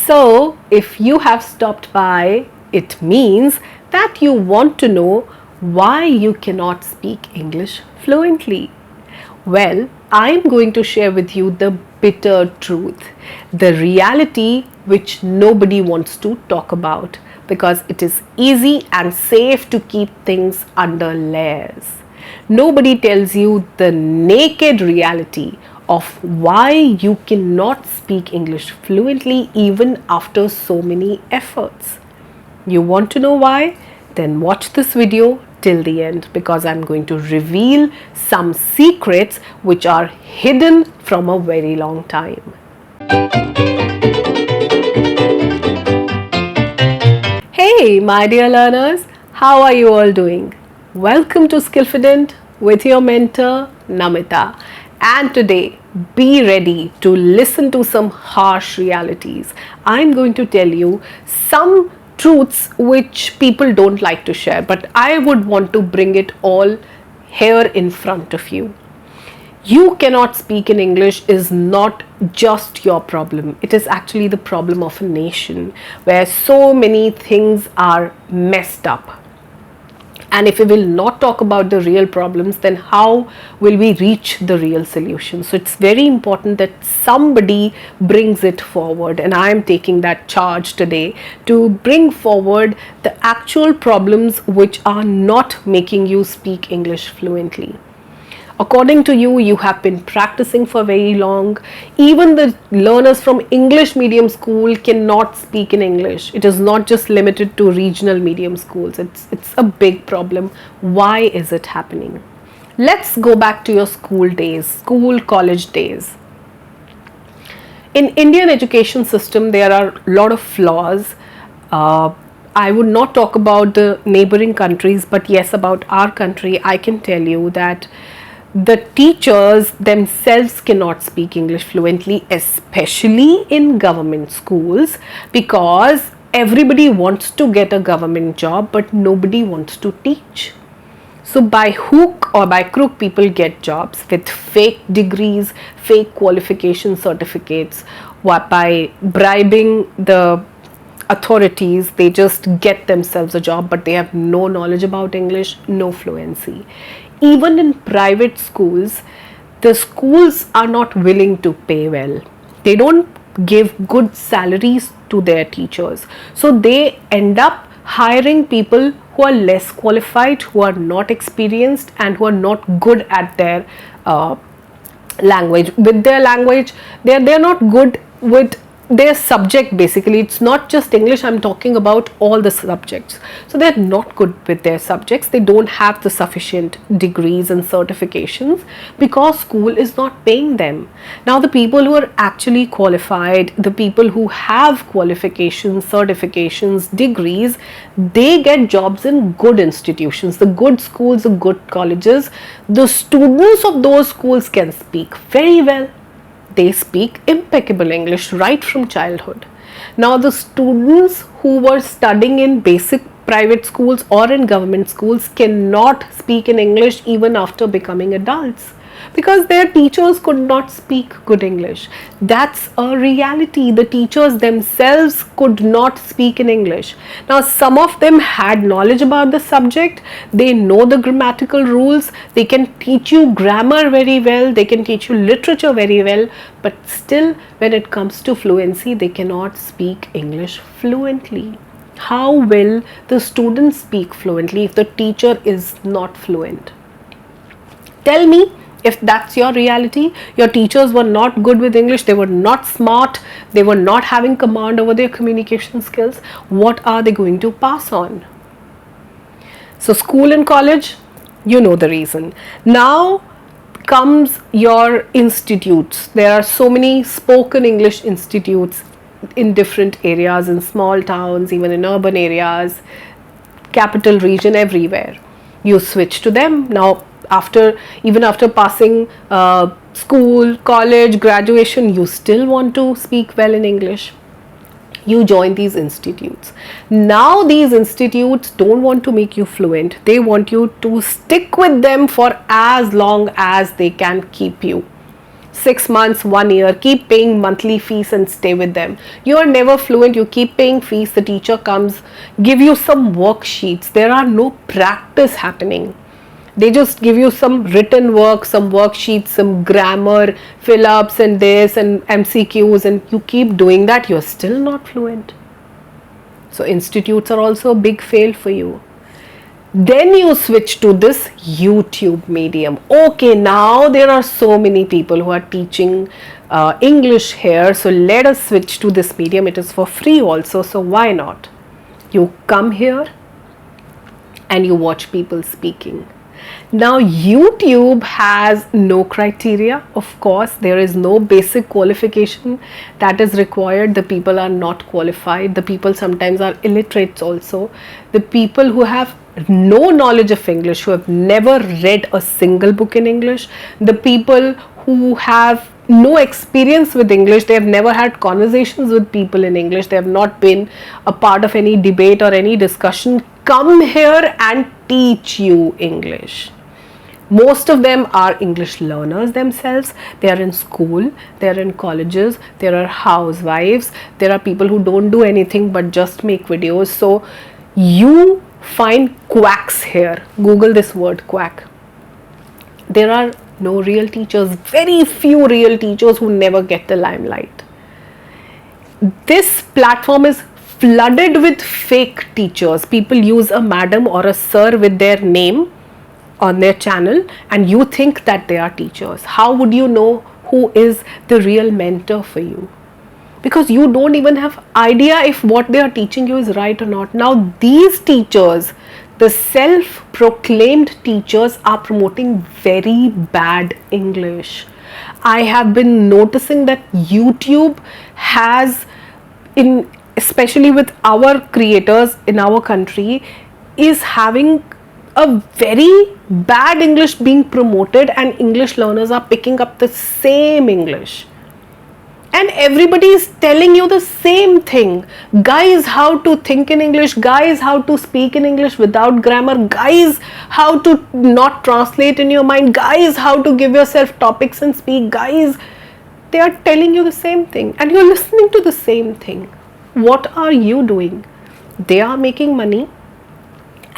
So, if you have stopped by, it means that you want to know why you cannot speak English fluently. Well, I'm going to share with you the bitter truth, the reality which nobody wants to talk about because it is easy and safe to keep things under layers. Nobody tells you the naked reality of why you cannot speak English fluently even after so many efforts. You want to know why? Then watch this video till the end because I'm going to reveal some secrets which are hidden from a very long time. Hey my dear learners, how are you all doing? Welcome to Skillfident with your mentor Namita. And today, be ready to listen to some harsh realities. I'm going to tell you some truths which people don't like to share, but I would want to bring it all here in front of you. You cannot speak in English is not just your problem. It is actually the problem of a nation where so many things are messed up. And if we will not talk about the real problems, then how will we reach the real solution? So it's very important that somebody brings it forward. And I am taking that charge today to bring forward the actual problems which are not making you speak English fluently. According to you, you have been practicing for very long. Even the learners from English medium school cannot speak in English. It is not just limited to regional medium schools. It's a big problem. Why is it happening? Let's go back to your school days, college days. In Indian education system, there are a lot of flaws. I would not talk about the neighboring countries, but yes, about our country, I can tell you that the teachers themselves cannot speak English fluently, especially in government schools, because everybody wants to get a government job, but nobody wants to teach. So by hook or by crook, people get jobs with fake degrees, fake qualification certificates. By bribing the authorities, they just get themselves a job, but they have no knowledge about English, no fluency. Even in private schools, the schools are not willing to pay well. They don't give good salaries to their teachers. So they end up hiring people who are less qualified, who are not experienced, and who are not good at their language. With their language, they're not good with their subject. Basically, it's not just English, I'm talking about all the subjects. So they're not good with their subjects. They don't have the sufficient degrees and certifications because school is not paying them. Now the people who are actually qualified, the people who have qualifications, certifications, degrees, they get jobs in good institutions, the good schools, the good colleges. The students of those schools can speak very well. They speak impeccable English right from childhood. Now the students who were studying in basic private schools or in government schools cannot speak in English even after becoming adults because their teachers could not speak good English. That's a reality. The teachers themselves could not speak in English. Now some of them had knowledge about the subject. They know the grammatical rules. They can teach you grammar very well. They can teach you literature very well. But still, when it comes to fluency, they cannot speak English fluently. How will the students speak fluently if the teacher is not fluent? Tell me, if that's your reality, your teachers were not good with English, they were not smart, they were not having command over their communication skills, what are they going to pass on? So school and college, you know the reason. Now comes your institutes. There are so many spoken English institutes in different areas, in small towns, even in urban areas, capital region, everywhere. You switch to them. Now even after passing school, college, graduation, you still want to speak well in English. You join these institutes. Now these institutes don't want to make you fluent. They want you to stick with them for as long as they can keep you. 6 months, 1 year, keep paying monthly fees and stay with them. You are never fluent, you keep paying fees, the teacher comes, give you some worksheets. There are no practice happening. They just give you some written work, some worksheets, some grammar, fill ups and this and MCQs, and you keep doing that, you're still not fluent. So institutes are also a big fail for you. Then you switch to this YouTube medium. Okay, now there are so many people who are teaching English here, so let us switch to this medium. It is for free also, so why not? You come here and you watch people speaking. Now YouTube has no criteria, of course. There is no basic qualification that is required. The people are not qualified. The people sometimes are illiterates also. The people who have no knowledge of English, who have never read a single book in English, the people who have no experience with English, they have never had conversations with people in English, they have not been a part of any debate or any discussion, come here and teach you English. Most of them are English learners themselves. They are in school, they are in colleges, there are housewives, there are people who don't do anything but just make videos. So you find quacks here. Google this word, quack. There are no real teachers, very few real teachers who never get the limelight. This platform is flooded with fake teachers. People use a madam or a sir with their name on their channel and you think that they are teachers. How would you know who is the real mentor for you? Because you don't even have idea if what they are teaching you is right or not. Now these teachers, the self-proclaimed teachers, are promoting very bad English. I have been noticing that YouTube has, especially with our creators in our country, is having a very bad English being promoted, and English learners are picking up the same English. And everybody is telling you the same thing. Guys, how to think in English. Guys, how to speak in English without grammar. Guys, how to not translate in your mind. Guys, how to give yourself topics and speak. Guys, they are telling you the same thing and you're listening to the same thing. What are you doing? They are making money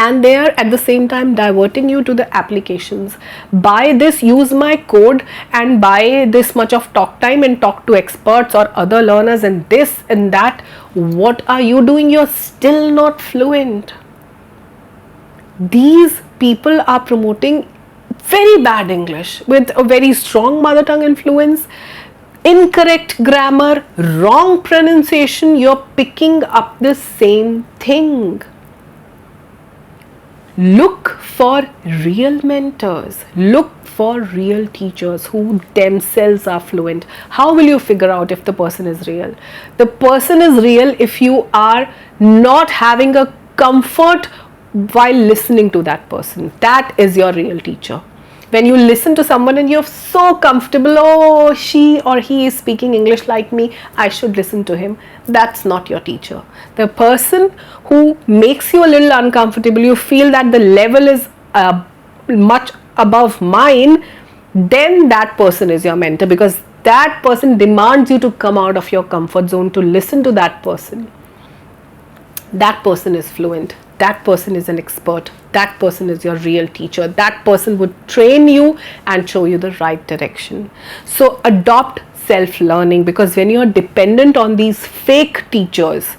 and they are at the same time diverting you to the applications. Buy this, use my code and buy this much of talk time and talk to experts or other learners and this and that. What are you doing? You're still not fluent. These people are promoting very bad English with a very strong mother tongue influence, incorrect grammar, wrong pronunciation. You're picking up the same thing. Look for real mentors. Look for real teachers who themselves are fluent. How will you figure out if the person is real? The person is real if you are not having a comfort while listening to that person. That is your real teacher. When you listen to someone and you're so comfortable, oh, she or he is speaking English like me, I should listen to him. That's not your teacher. The person who makes you a little uncomfortable, you feel that the level is much above mine, then that person is your mentor, because that person demands you to come out of your comfort zone to listen to that person. That person is fluent. That person is an expert. That person is your real teacher. That person would train you and show you the right direction. So adopt self-learning, because when you're dependent on these fake teachers,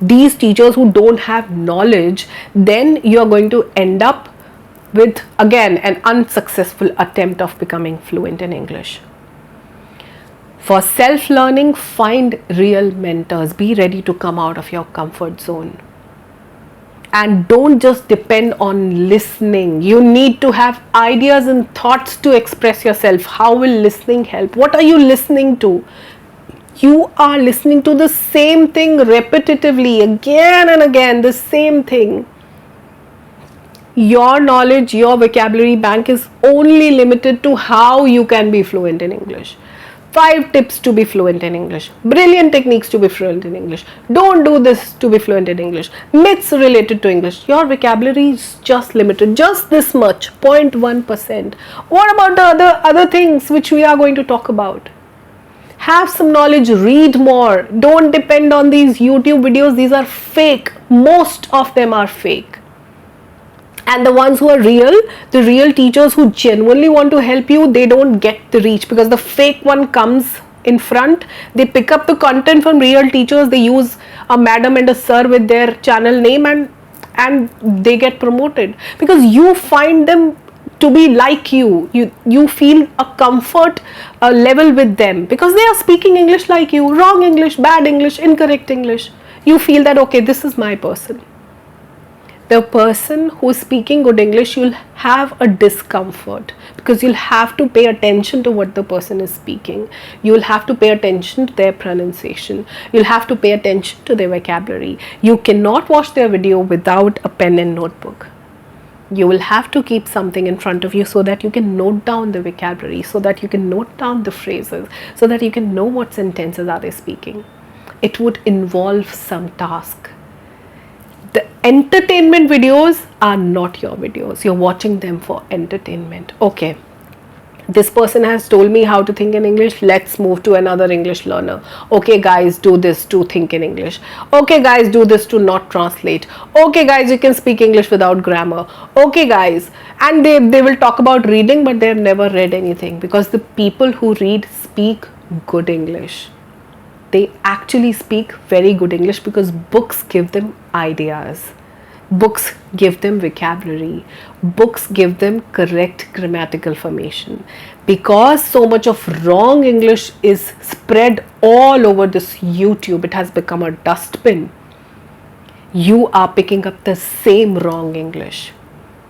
these teachers who don't have knowledge, then you're going to end up with, again, an unsuccessful attempt of becoming fluent in English. For self-learning, find real mentors. Be ready to come out of your comfort zone. And don't just depend on listening. You need to have ideas and thoughts to express yourself. How will listening help? What are you listening to? You are listening to the same thing repetitively, again and again, the same thing. Your knowledge, your vocabulary bank is only limited to how you can be fluent in English. 5 tips to be fluent in English, brilliant techniques to be fluent in English, don't do this to be fluent in English, myths related to English. Your vocabulary is just limited, just this much, 0.1%. What about the other things which we are going to talk about? Have some knowledge, read more. Don't depend on these YouTube videos. These are fake. Most of them are fake. And the ones who are real, the real teachers who genuinely want to help you, they don't get the reach, because the fake one comes in front. They pick up the content from real teachers. They use a madam and a sir with their channel name, and they get promoted because you find them to be like you. You feel a comfort level with them because they are speaking English like you. Wrong English, bad English, incorrect English. You feel that, okay, this is my person. The person who is speaking good English, you'll have a discomfort because you'll have to pay attention to what the person is speaking. You'll have to pay attention to their pronunciation. You'll have to pay attention to their vocabulary. You cannot watch their video without a pen and notebook. You will have to keep something in front of you so that you can note down the vocabulary, so that you can note down the phrases, so that you can know what sentences are they speaking. It would involve some task. The entertainment videos are not your videos. You're watching them for entertainment. Okay, this person has told me how to think in English. Let's move to another English learner. Okay guys, do this to think in English. Okay guys, do this to not translate. Okay guys, you can speak English without grammar. Okay guys, and they will talk about reading, but they've never read anything, because the people who read speak good English. They actually speak very good English because books give them ideas. Books give them vocabulary. Books give them correct grammatical formation. Because so much of wrong English is spread all over this YouTube, it has become a dustbin. You are picking up the same wrong English.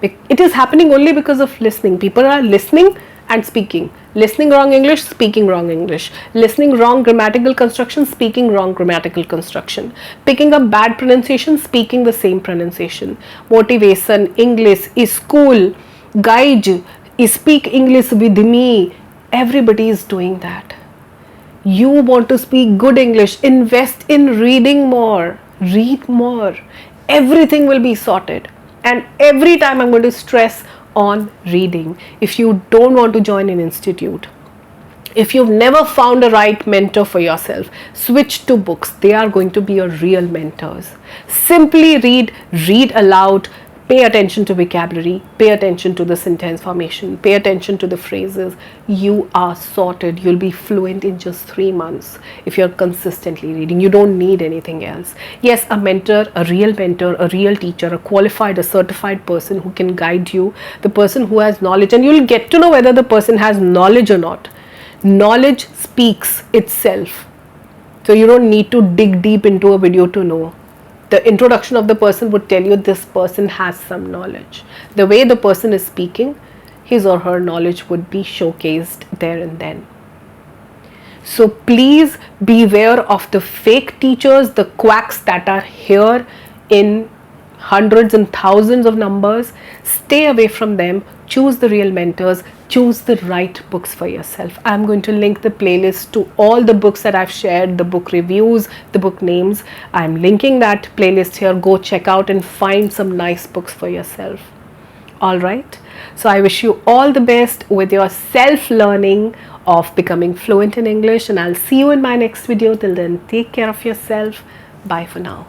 It is happening only because of listening. People are listening and speaking. Listening wrong English, speaking wrong English. Listening wrong grammatical construction, speaking wrong grammatical construction. Picking up bad pronunciation, speaking the same pronunciation. Motivation, English, school, guide, speak English with me. Everybody is doing that. You want to speak good English, invest in reading more. Read more. Everything will be sorted. And every time I'm going to stress on reading. If you don't want to join an institute, if you've never found a right mentor for yourself, switch to books. They are going to be your real mentors. Simply read aloud, pay attention to vocabulary, pay attention to the sentence formation, pay attention to the phrases. You are sorted. You'll be fluent in just 3 months if you're consistently reading. You don't need anything else. Yes, a mentor, a real teacher, a qualified, a certified person who can guide you, the person who has knowledge, and you'll get to know whether the person has knowledge or not. Knowledge speaks itself. So you don't need to dig deep into a video to know. The introduction of the person would tell you this person has some knowledge. The way the person is speaking, his or her knowledge would be showcased there and then. So please beware of the fake teachers, the quacks that are here in hundreds and thousands of numbers. Stay away from them. Choose the real mentors. Choose the right books for yourself. I'm going to link the playlist to all the books that I've shared, the book reviews, the book names. I'm linking that playlist here. Go check out and find some nice books for yourself. All right. So I wish you all the best with your self-learning of becoming fluent in English, and I'll see you in my next video. Till then, take care of yourself. Bye for now.